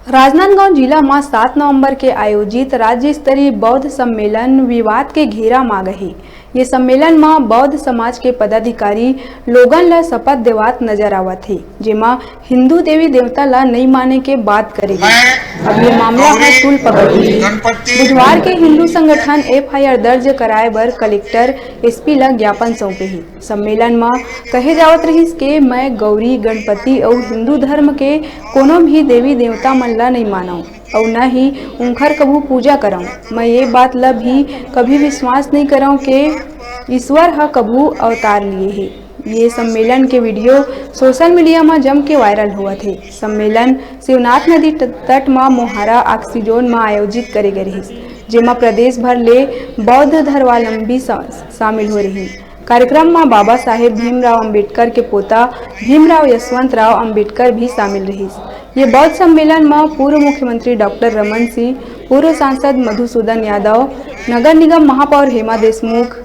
राजनांदगांव जिला में 7 नवंबर के आयोजित राज्य स्तरीय बौद्ध सम्मेलन विवाद के घेरा में गए। ये सम्मेलन में बौद्ध समाज के पदाधिकारी लोगन ला शपथ देवात नजर आवत है, जेमा हिंदू देवी देवता ला नहीं माने के बात करेगी। अब ये मामला है तूल पकड़ ली। बुधवार के हिंदू संगठन FIR दर्ज कराए बर कलेक्टर SP ला ज्ञापन सौंपे ही। सम्मेलन में कहे जावत रही के मैं गौरी गणपति और हिंदू धर्म के कोनो भी देवी देवता मन ला नहीं मानव और न ही उनकर कभू पूजा करऊँ। मैं ये बात ला भी कभी विश्वास नहीं करऊँ के ईश्वर हा कभू अवतार लिए है। ये सम्मेलन के वीडियो सोशल मीडिया में जम के वायरल हुआ थे। सम्मेलन शिवनाथ नदी तट में मोहारा ऑक्सीजोन में आयोजित करे गए रही, जेमा प्रदेश भर ले बौद्ध धर्मावलंबी शामिल हो रही। कार्यक्रम में बाबा साहेब भीमराव अंबेडकर के पोता भीमराव यशवंतराव अंबेडकर भी शामिल रही। ये बौद्ध सम्मेलन में पूर्व मुख्यमंत्री डॉक्टर रमन सिंह, पूर्व सांसद मधुसूदन यादव, नगर निगम महापौर हेमा देशमुख,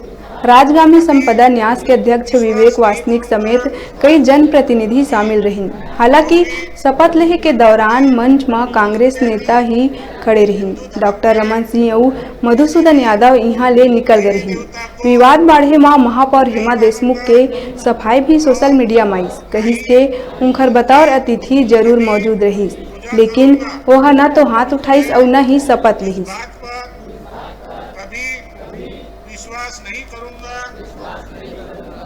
राजगामी संपदा न्यास के अध्यक्ष विवेक वासनिक समेत कई जनप्रतिनिधि शामिल रही। हालांकि शपथ लेहे के दौरान मंच में कांग्रेस नेता ही खड़े रही। डॉक्टर रमन सिंह और मधुसूदन यादव यहाँ ले निकल गए रही। विवाद बढ़े में महापौर हेमा देशमुख के सफाई भी सोशल मीडिया में कही के उनकर बतौर अतिथि जरूर मौजूद रही, लेकिन वह न तो हाथ उठाईस और न ही शपथ ली। विश्वास नहीं करूंगा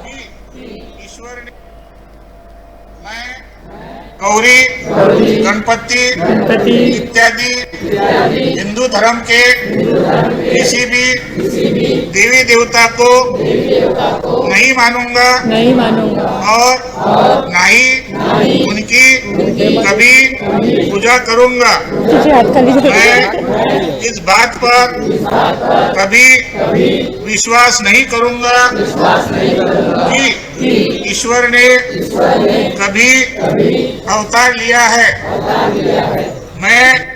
कि ईश्वर ने मैं गौरी गणपति इत्यादि हिंदू धर्म के किसी भी देवी देवता को नहीं मानूंगा और ना ही उनकी कभी पूजा करूंगा। मैं इस बात पर कभी विश्वास नहीं करूंगा कि ईश्वर ने कभी अवतार लिया है। मैं